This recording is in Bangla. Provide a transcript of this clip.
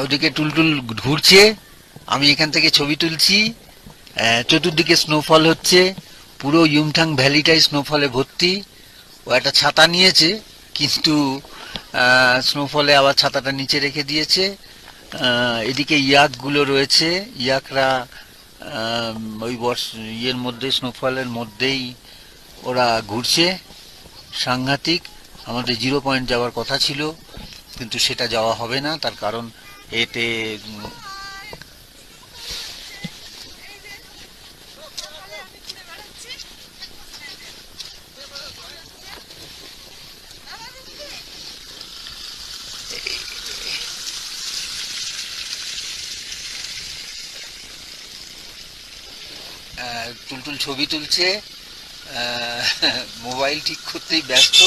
ওদিকে টুলটুল ঘুরছে, আমি এখান থেকে ছবি তুলছি। চতুর্দিকে স্নোফল হচ্ছে, পুরো ইয়ুমথাং ভ্যালিটাই স্নোফলে ভর্তি। ও একটা ছাতা নিয়েছে, কিন্তু স্নোফলে আবার ছাতাটা নিচে রেখে দিয়েছে। এদিকে ইয়াকগুলো রয়েছে, ইয়াকরা ওই ইয়ের মধ্যে, স্নোফলের মধ্যেই ওরা ঘুরছে। সাংঘাতিক। আমাদের 0 পয়েন্ট যাওয়ার কথা ছিল, কিন্তু সেটা যাওয়া হবে না, তার কারণ এতে টুলটুল ছবি তুলছে, মোবাইল ঠিক করতেই ব্যস্ত।